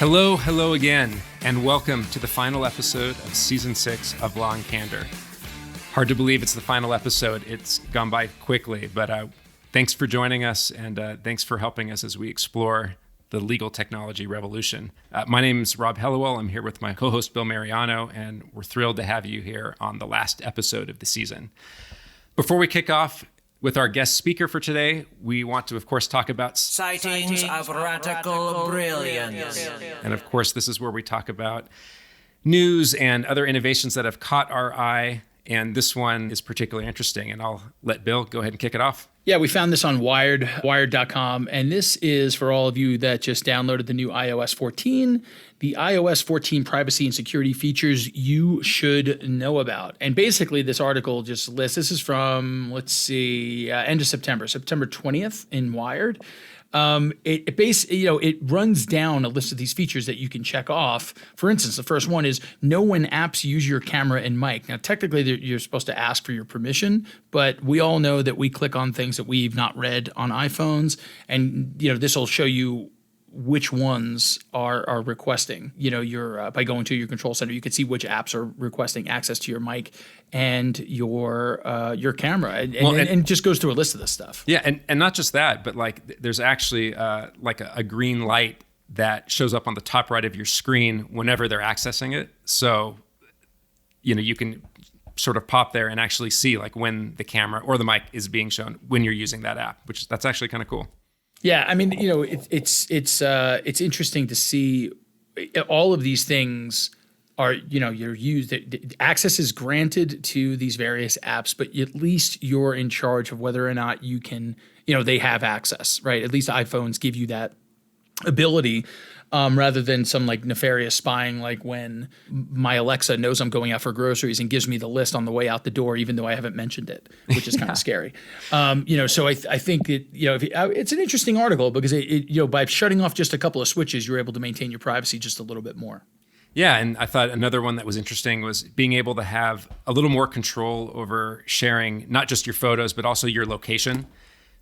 Hello again, and welcome to the final episode of Season 6 of Law Candor. Hard to believe it's the final episode. It's gone by quickly, but thanks for joining us, and thanks for helping us as we explore the legal technology revolution. My name is Rob Hellewell. I'm here with my co-host, Bill Mariano, and we're thrilled to have you here on the last episode of the season. Before we kick off with our guest speaker for today, we want to, of course, talk about sightings of radical brilliance. And of course, this is where we talk about news and other innovations that have caught our eye. And this one is particularly interesting. And I'll let Bill go ahead and kick it off. Yeah, we found this on wired.com. And this is for all of you that just downloaded the new iOS 14, the iOS 14 privacy and security features you should know about. And basically, this article just lists, this is from, end of September 20th in Wired. It runs down a list of these features that you can check off. For instance, the first one is know when apps use your camera and mic. Now, technically, you're supposed to ask for your permission, but we all know that we click on things that we've not read on iPhones, and this will show you which ones are requesting. By going to your control center, you can see which apps are requesting access to your mic and your camera, and it just goes through a list of this stuff. Yeah, and not just that, but there's actually a green light that shows up on the top right of your screen whenever they're accessing it. So, you can sort of pop there and actually see when the camera or the mic is being shown when you're using that app, that's actually kind of cool. Yeah, I mean, it's interesting to see all of these things are, you're used. Access is granted to these various apps, but at least you're in charge of whether or not you can, they have access, right? At least iPhones give you that ability, rather than some nefarious spying, like when my Alexa knows I'm going out for groceries and gives me the list on the way out the door, even though I haven't mentioned it, which is kind of scary. So I think that, it's an interesting article because by shutting off just a couple of switches, you're able to maintain your privacy just a little bit more. Yeah, and I thought another one that was interesting was being able to have a little more control over sharing not just your photos, but also your location.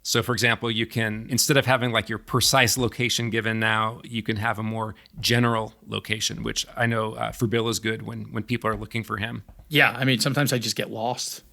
So, for example, you can, instead of having your precise location given now, you can have a more general location, which I know for Bill is good when people are looking for him. Yeah, I mean, sometimes I just get lost.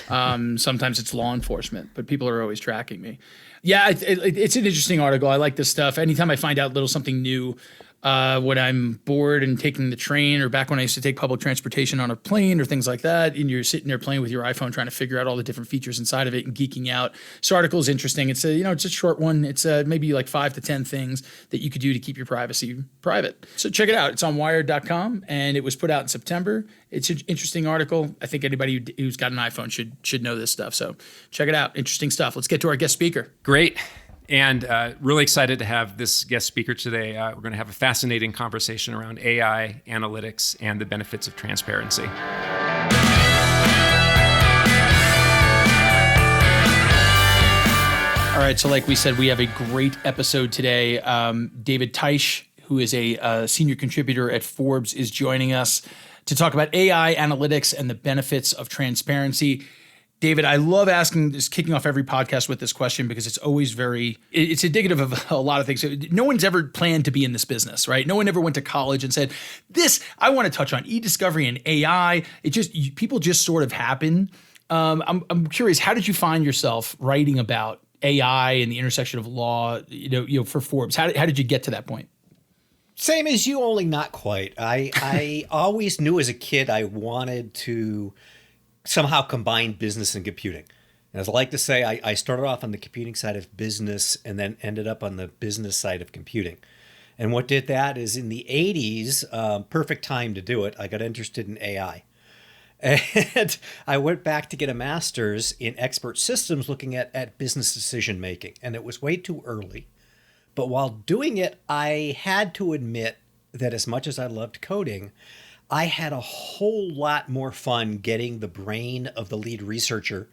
Sometimes it's law enforcement, but people are always tracking me. Yeah, it's an interesting article. I like this stuff. Anytime I find out something new, when I'm bored and taking the train, or back when I used to take public transportation on a plane or things like that, and you're sitting there playing with your iPhone trying to figure out all the different features inside of it and geeking out. This article is interesting. It's it's a short one. It's maybe 5 to 10 things that you could do to keep your privacy private. So check it out. It's on wired.com, and it was put out in September. It's an interesting article. I think anybody who's got an iPhone should know this stuff. So check it out. Interesting stuff. Let's get to our guest speaker. Great. And really excited to have this guest speaker today. We're going to have a fascinating conversation around AI, analytics, and the benefits of transparency. All right, so like we said, we have a great episode today. David Teich, who is a senior contributor at Forbes, is joining us to talk about AI, analytics, and the benefits of transparency. David, I love kicking off every podcast with this question because it's always it's indicative of a lot of things. No one's ever planned to be in this business, right? No one ever went to college and said, I want to touch on ediscovery and AI. People just sort of happen. I'm curious, how did you find yourself writing about AI and the intersection of law, for Forbes? How did you get to that point? Same as you, only not quite. I always knew as a kid I wanted to somehow combine business and computing. And as I like to say, I started off on the computing side of business and then ended up on the business side of computing. And what did that is in the 80s, perfect time to do it, I got interested in AI. And I went back to get a master's in expert systems looking at business decision making. And it was way too early. But while doing it, I had to admit that as much as I loved coding, I had a whole lot more fun getting the brain of the lead researcher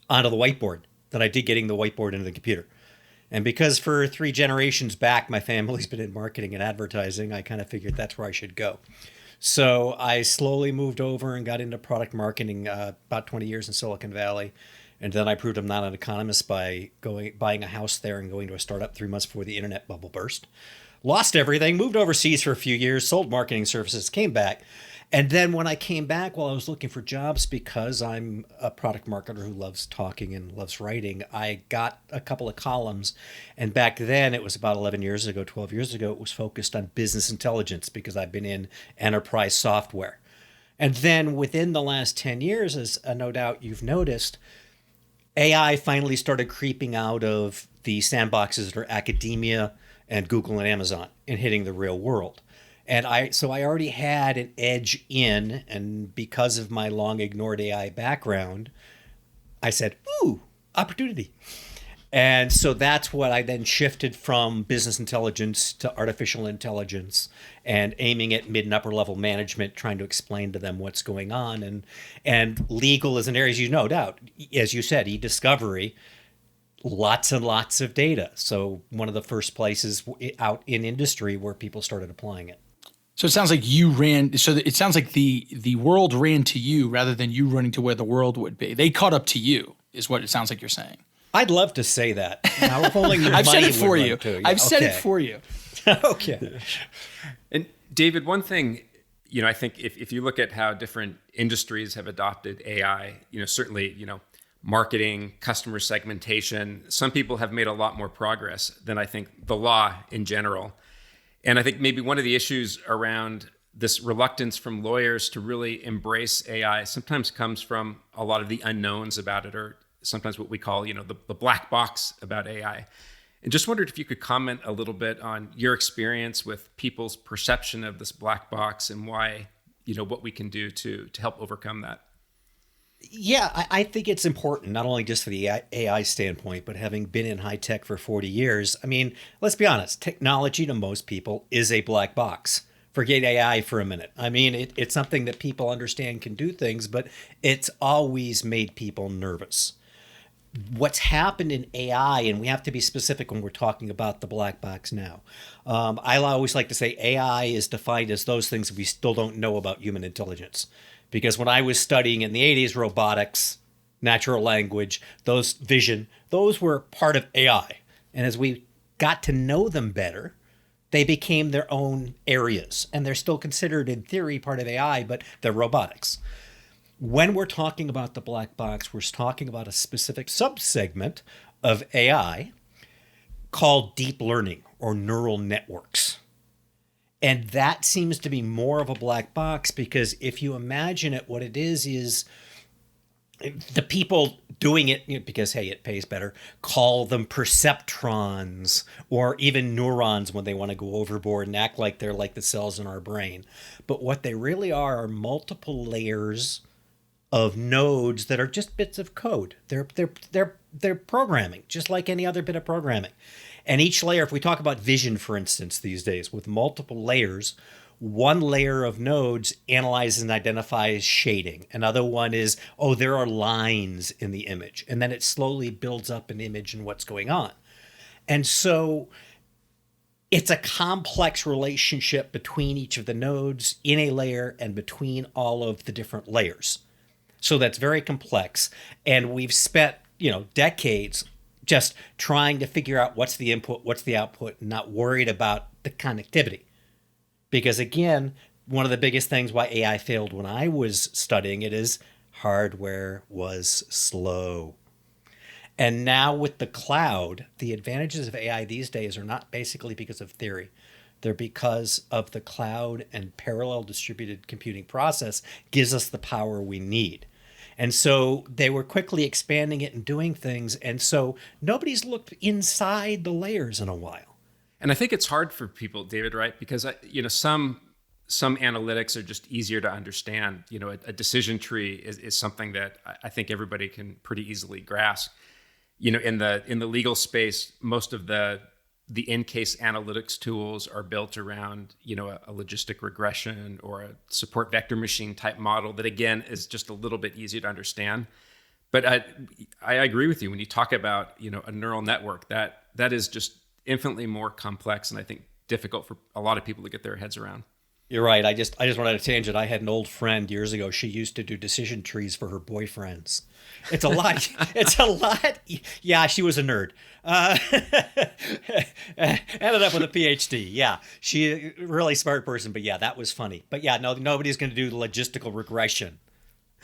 onto the whiteboard than I did getting the whiteboard into the computer. And because for 3 generations back, my family's been in marketing and advertising, I kind of figured that's where I should go. So I slowly moved over and got into product marketing, about 20 years in Silicon Valley. And then I proved I'm not an economist by buying a house there and going to a startup 3 months before the internet bubble burst. Lost everything, moved overseas for a few years, sold marketing services, came back. And then when I came back, while I was looking for jobs, because I'm a product marketer who loves talking and loves writing, I got a couple of columns. And back then, it was about 11 years ago, 12 years ago, it was focused on business intelligence because I've been in enterprise software. And then within the last 10 years, as no doubt you've noticed, AI finally started creeping out of the sandboxes that are academia and Google and Amazon and hitting the real world. And so I already had an edge in, and because of my long ignored AI background, I said, ooh, opportunity. And so that's what I then shifted from business intelligence to artificial intelligence and aiming at mid and upper level management, trying to explain to them what's going on. And legal is an area, as you no doubt, as you said, ediscovery, lots and lots of data. So one of the first places out in industry where people started applying it. So it sounds like you ran. So it sounds like the world ran to you rather than you running to where the world would be. They caught up to you, is what it sounds like you're saying. I'd love to say that. Now, if only I've said it for you. Yeah, I've said it for you. Okay. And David, one thing, I think if you look at how different industries have adopted AI, certainly, marketing, customer segmentation, some people have made a lot more progress than I think the law in general. And I think maybe one of the issues around this reluctance from lawyers to really embrace AI sometimes comes from a lot of the unknowns about it, or sometimes what we call, the black box about AI. And just wondered if you could comment a little bit on your experience with people's perception of this black box and why, what we can do to help overcome that. Yeah, I think it's important, not only just for the AI standpoint, but having been in high tech for 40 years. I mean, let's be honest, technology to most people is a black box. Forget AI for a minute. I mean, it's something that people understand can do things, but it's always made people nervous. What's happened in AI, and we have to be specific when we're talking about the black box now. I always like to say AI is defined as those things we still don't know about human intelligence. Because when I was studying in the 80s, robotics, natural language, vision, those were part of AI. And as we got to know them better, they became their own areas. And they're still considered, in theory, part of AI, but they're robotics. When we're talking about the black box, we're talking about a specific subsegment of AI called deep learning or neural networks. And that seems to be more of a black box because if you imagine it, what it is the people doing it, because, hey, it pays better, call them perceptrons or even neurons when they want to go overboard and act like they're like the cells in our brain. But what they really are multiple layers of nodes that are just bits of code. They're programming, just like any other bit of programming. And each layer, if we talk about vision, for instance, these days, with multiple layers, one layer of nodes analyzes and identifies shading. Another one is, there are lines in the image. And then it slowly builds up an image and what's going on. And so it's a complex relationship between each of the nodes in a layer and between all of the different layers. So that's very complex. And we've spent, decades just trying to figure out what's the input, what's the output, and not worried about the connectivity. Because again, one of the biggest things why AI failed when I was studying it is hardware was slow. And now with the cloud, the advantages of AI these days are not basically because of theory. They're because of the cloud and parallel distributed computing process gives us the power we need. And so they were quickly expanding it and doing things. And so nobody's looked inside the layers in a while. And I think it's hard for people, David, right? Because, some analytics are just easier to understand. A decision tree is something that I think everybody can pretty easily grasp. In the legal space, most of the in-case analytics tools are built around, a logistic regression or a support vector machine type model that, again, is just a little bit easier to understand. But I agree with you when you talk about, a neural network, that is just infinitely more complex and I think difficult for a lot of people to get their heads around. You're right. I just went on a tangent. I had an old friend years ago. She used to do decision trees for her boyfriends. It's a lot. It's a lot. Yeah, she was a nerd. Ended up with a PhD. Yeah, she really smart person. But yeah, that was funny. But yeah, no, nobody's going to do logistical regression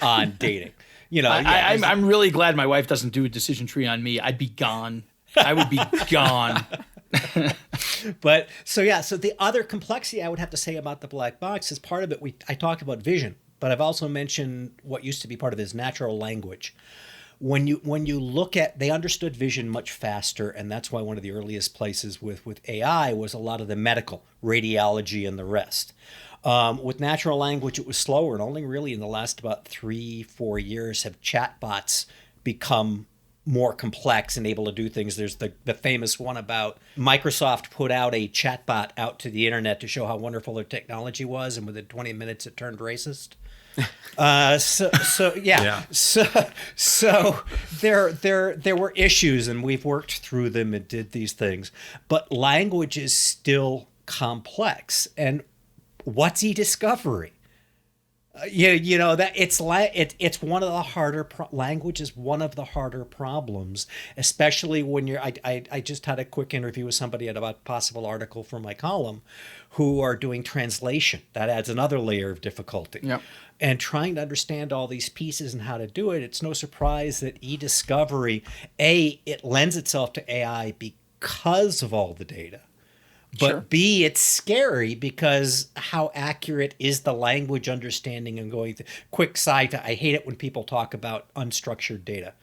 on dating. I'm really glad my wife doesn't do a decision tree on me. I'd be gone. I would be gone. But so the other complexity I would have to say about the black box is part of it. I talked about vision, but I've also mentioned what used to be part of it is natural language. When you look at, they understood vision much faster, and that's why one of the earliest places with AI was a lot of the medical, radiology, and the rest. With natural language, it was slower, and only really in the last about 3-4 years have chatbots become more complex and able to do things. There's the famous one about Microsoft put out a chatbot out to the internet to show how wonderful their technology was, and within 20 minutes it turned racist. So there were issues, and we've worked through them and did these things. But language is still complex. And what's e-discovery? That it's one of the harder language is one of the harder problems, especially when you're. I just had a quick interview with somebody about a possible article for my column, who are doing translation. That adds another layer of difficulty. Yep. And trying to understand all these pieces and how to do it. It's no surprise that e-discovery, it lends itself to AI because of all the data. But Sure. B, it's scary because how accurate is the language understanding and going through. Quick side, I hate it when people talk about unstructured data.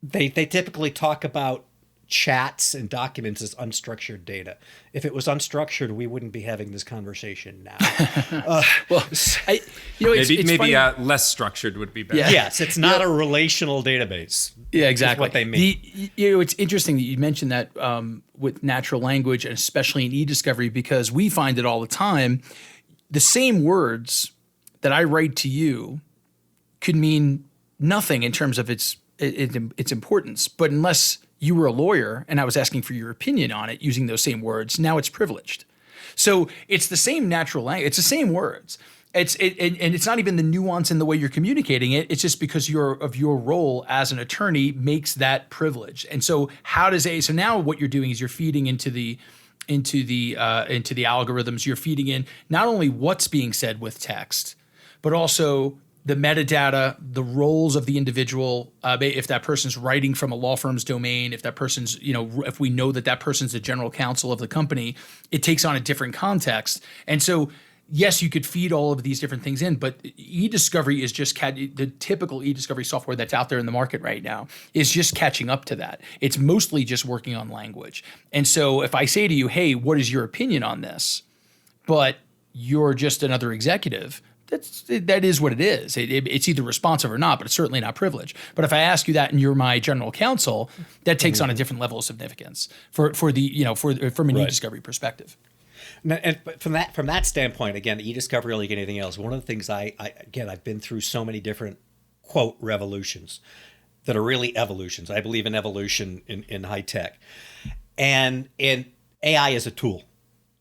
They typically talk about chats and documents as unstructured data. If it was unstructured, we wouldn't be having this conversation now. Maybe less structured would be better. Yeah. Yes, it's not a relational database. Yeah, exactly. Is what they mean. It's interesting that you mentioned that with natural language, and especially in e-discovery, because we find it all the time. The same words that I write to you could mean nothing in terms of its importance, but unless you were a lawyer and I was asking for your opinion on it using those same words, now it's privileged. So it's the same natural language. It's the same words. And it's not even the nuance in the way you're communicating it. It's just because your role as an attorney makes that privileged. And so so now what you're doing is you're feeding into the algorithms. You're feeding in not only what's being said with text, but also the metadata, the roles of the individual, if that person's writing from a law firm's domain, if that person's, if we know that person's the general counsel of the company, it takes on a different context. And so, yes, you could feed all of these different things in, but e-discovery is just the typical e-discovery software that's out there in the market right now is just catching up to that. It's mostly just working on language. And so if I say to you, hey, what is your opinion on this? But you're just another executive, that is what it is. It's either responsive or not, but it's certainly not privileged. But if I ask you that and you're my general counsel, that takes on a different level of significance from an e-discovery perspective. Now, and from that standpoint, again, e-discovery, like anything else, one of the things I've been through so many different quote revolutions that are really evolutions. I believe in evolution in high tech, and AI is a tool.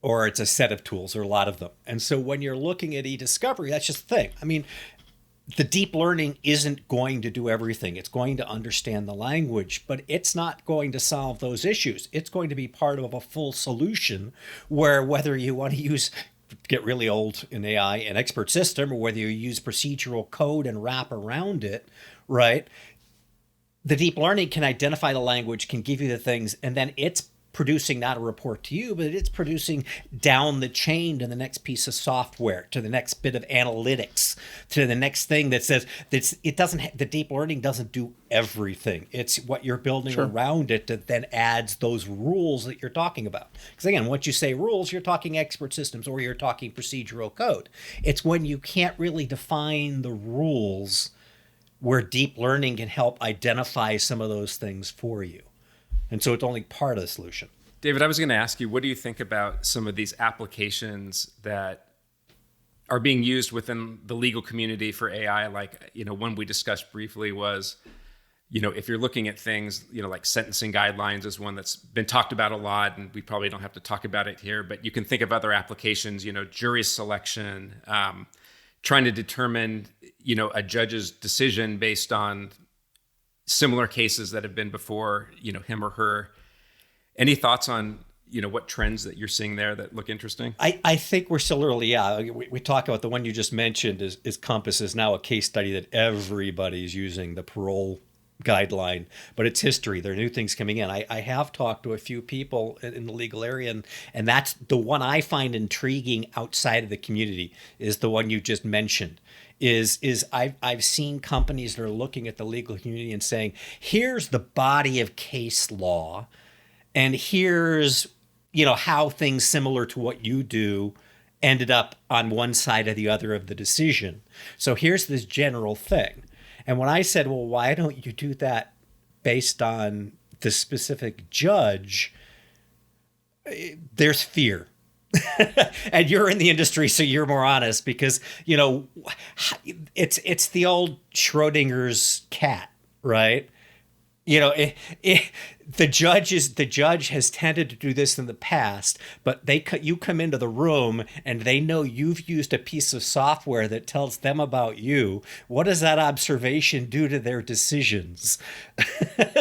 Or it's a set of tools, or a lot of them. And so when you're looking at e-discovery, that's just the thing. I mean, the deep learning isn't going to do everything. It's going to understand the language, but it's not going to solve those issues. It's going to be part of a full solution where whether you want to get really old in AI, an expert system, or whether you use procedural code and wrap around it, right? The deep learning can identify the language, can give you the things, and then it's producing not a report to you, but it's producing down the chain to the next piece of software, to the next bit of analytics, to the next thing that says the deep learning doesn't do everything. It's what you're building around it that then adds those rules that you're talking about. Because again, once you say rules, you're talking expert systems or you're talking procedural code. It's when you can't really define the rules where deep learning can help identify some of those things for you. And so it's only part of the solution. David, I was going to ask you, what do you think about some of these applications that are being used within the legal community for AI? Like, one we discussed briefly was, if you're looking at things, like sentencing guidelines is one that's been talked about a lot, and we probably don't have to talk about it here, but you can think of other applications, jury selection, trying to determine, a judge's decision based on similar cases that have been before, him or her. Any thoughts on, what trends that you're seeing there that look interesting? I think we're still early. Yeah, we talk about the one you just mentioned is Compass is now a case study that everybody's using, the parole guideline, but it's history. There are new things coming in. I have talked to a few people in the legal area, and that's the one I find intriguing outside of the community is the one you just mentioned. I've seen companies that are looking at the legal community and saying, here's the body of case law, and here's how things similar to what you do ended up on one side or the other of the decision. So here's this general thing. And when I said, well, why don't you do that based on the specific judge, there's fear. And you're in the industry, so you're more honest because, it's the old Schrodinger's cat, right? The judge has tended to do this in the past, but you come into the room and they know you've used a piece of software that tells them about you. What does that observation do to their decisions?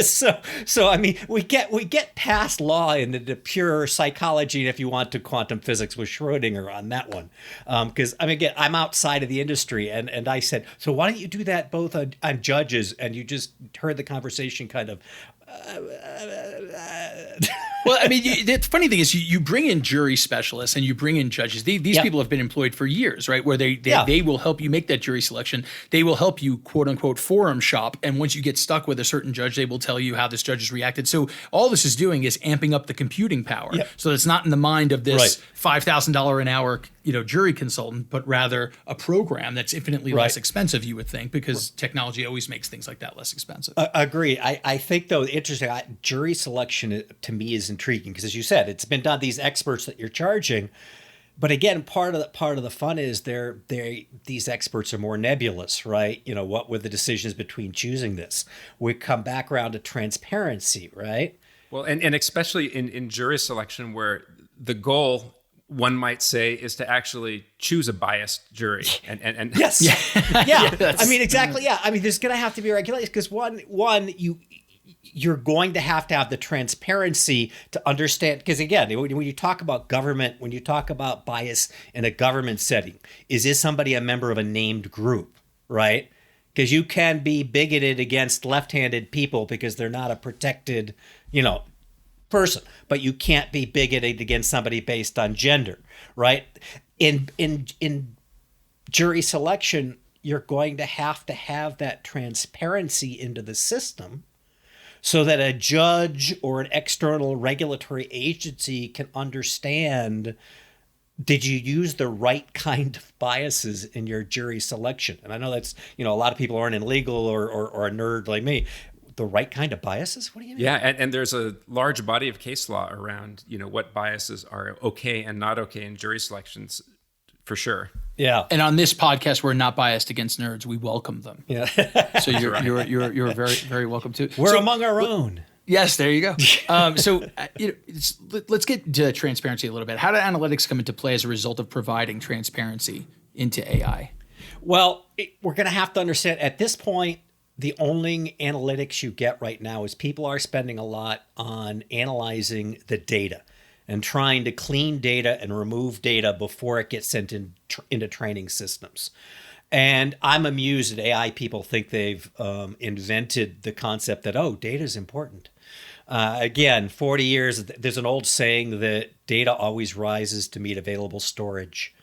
So I mean, we get past law into the pure psychology, and if you want to quantum physics with Schrodinger on that one, because again, I'm outside of the industry, and I said, so why don't you do that both on judges? And you just heard the conversation kind of. Well, the funny thing is you bring in jury specialists and you bring in judges. These people have been employed for years, right? Where they will help you make that jury selection. They will help you, quote unquote, forum shop. And once you get stuck with a certain judge, they will tell you how this judge has reacted. So all this is doing is amping up the computing power. Yep. So it's not in the mind of this $5,000 an hour, jury consultant, but rather a program that's infinitely less expensive, you would think, because technology always makes things like that less expensive. Agree. I think, though, interesting, jury selection to me is intriguing because, as you said, it's been done, these experts that you're charging. But again, part of the fun is these experts are more nebulous, right? What were the decisions between choosing this? We come back around to transparency, right? Well, and especially in jury selection where the goal, one might say, is to actually choose a biased jury. And yes, yeah. Exactly. Yeah. There's going to have to be regulations because one, you're going to have the transparency to understand. Because again, when you talk about government, when you talk about bias in a government setting, is this somebody a member of a named group, right? Because you can be bigoted against left-handed people because they're not a protected, person, but you can't be bigoted against somebody based on gender, right? In jury selection, you're going to have that transparency into the system so that a judge or an external regulatory agency can understand, did you use the right kind of biases in your jury selection? And I know that's, a lot of people aren't in legal or a nerd like me. The right kind of biases? What do you mean? Yeah, and there's a large body of case law around, what biases are okay and not okay in jury selections, for sure. Yeah. And on this podcast, we're not biased against nerds. We welcome them. Yeah. So you're very, very welcome to. We're among our own. Yes, there you go. Let's get to transparency a little bit. How did analytics come into play as a result of providing transparency into AI? Well, we're going to have to understand at this point, the only analytics you get right now is people are spending a lot on analyzing the data and trying to clean data and remove data before it gets sent into training systems. And I'm amused that AI people think they've invented the concept that, data is important. Again, 40 years, there's an old saying that data always rises to meet available storage.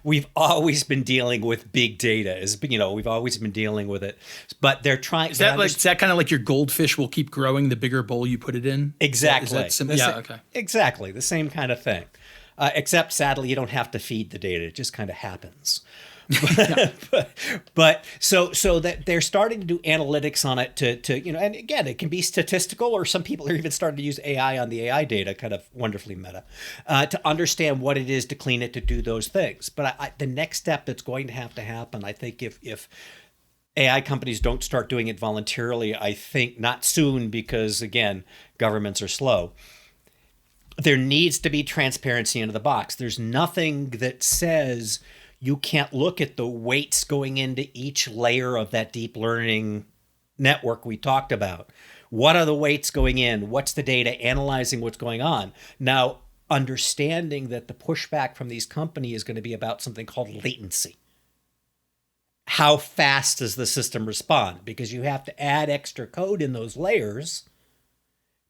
We've always been dealing with big data. We've always been dealing with it, but they're trying. Is that kind of like your goldfish will keep growing the bigger bowl you put it in? Exactly. Okay. Exactly the same kind of thing, except sadly you don't have to feed the data; it just kind of happens. But so that they're starting to do analytics on it to and again, it can be statistical, or some people are even starting to use AI on the AI data, kind of wonderfully meta, to understand what it is, to clean it, to do those things. But the next step that's going to happen, I think, if AI companies don't start doing it voluntarily, I think not soon, because again, governments are slow. There needs to be transparency into the box. There's nothing that says you can't look at the weights going into each layer of that deep learning network we talked about. What are the weights going in? What's the data? Analyzing what's going on. Now, understanding that the pushback from these companies is going to be about something called latency. How fast does the system respond? Because you have to add extra code in those layers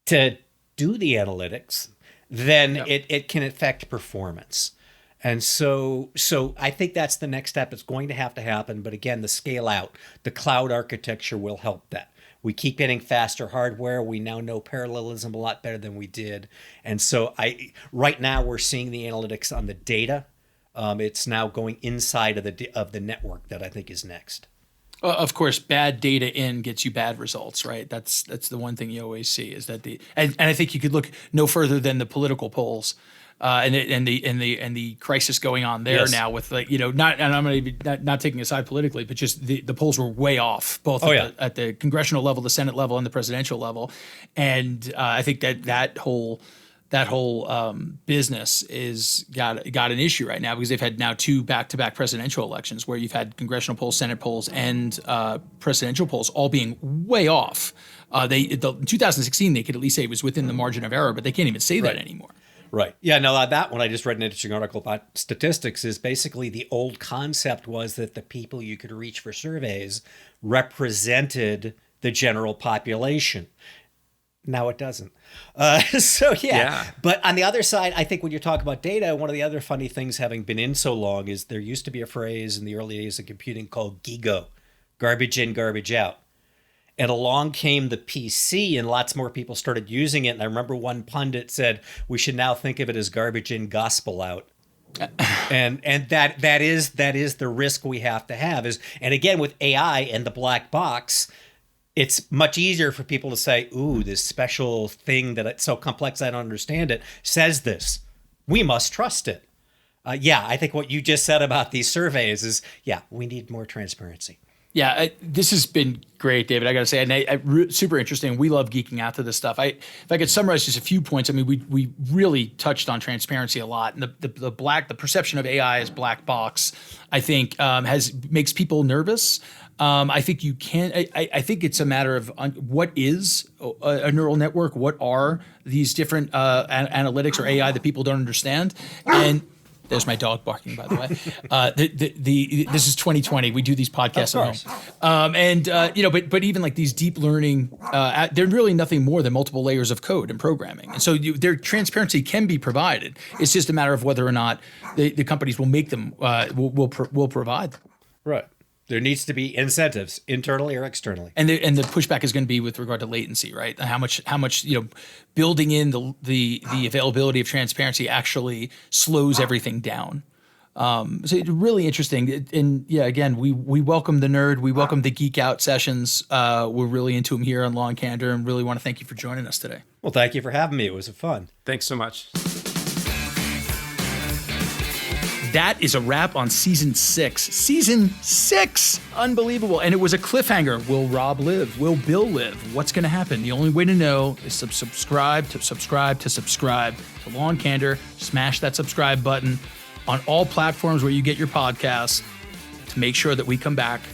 to do the analytics. Then it can affect performance. And so I think that's the next step. It's going to happen. But again, the scale out, the cloud architecture will help that. We keep getting faster hardware. We now know parallelism a lot better than we did. And so right now we're seeing the analytics on the data. It's now going inside of the network that I think is next. Of course, bad data in gets you bad results, right? That's the one thing you always see is that and I think you could look no further than the political polls, and the crisis going on there now with I'm going to be not taking a side politically, but just the polls were way off both at the congressional level, the Senate level, and the presidential level, and I think that whole business is got an issue right now because they've had now 2 back-to-back presidential elections where you've had congressional polls, Senate polls, and presidential polls all being way off. In 2016, they could at least say it was within the margin of error, but they can't even say that anymore. Right. Yeah, no, that one I just read an interesting article about statistics is basically the old concept was that the people you could reach for surveys represented the general population. Now it doesn't. But on the other side, I think when you talk about data, one of the other funny things having been in so long is there used to be a phrase in the early days of computing called GIGO, garbage in, garbage out. And along came the PC and lots more people started using it. And I remember one pundit said, we should now think of it as garbage in, gospel out. and that is the risk we have to have is, and again, with AI and the black box, it's much easier for people to say, ooh, this special thing that it's so complex I don't understand it says this. We must trust it. I think what you just said about these surveys is, we need more transparency. Yeah, this has been great, David. I got to say, and super interesting. We love geeking out to this stuff. If I could summarize just a few points, I mean, we really touched on transparency a lot, and the perception of AI as black box, I think, makes people nervous. I think you can. I think it's a matter of what is a neural network. What are these different analytics or AI that people don't understand? And there's my dog barking, by the way. This is 2020. We do these podcasts at home, but even like these deep learning, they're really nothing more than multiple layers of code and programming. And so their transparency can be provided. It's just a matter of whether or not the companies will make them will provide them. Right. There needs to be incentives, internally or externally. And the pushback is going to be with regard to latency, right? How much building in the availability of transparency actually slows everything down. So it's really interesting. And again, we welcome the nerd. We welcome the geek out sessions. We're really into them here on Law and Candor, and really want to thank you for joining us today. Well, thank you for having me. It was fun. Thanks so much. That is a wrap on season 6. Season 6! Unbelievable. And it was a cliffhanger. Will Rob live? Will Bill live? What's going to happen? The only way to know is to subscribe to Law and Candor. Smash that subscribe button on all platforms where you get your podcasts to make sure that we come back to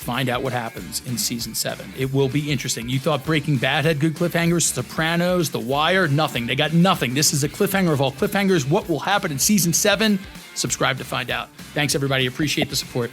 find out what happens in season 7. It will be interesting. You thought Breaking Bad had good cliffhangers, Sopranos, The Wire, nothing. They got nothing. This is a cliffhanger of all cliffhangers. What will happen in season 7? Subscribe to find out. Thanks, everybody. Appreciate the support.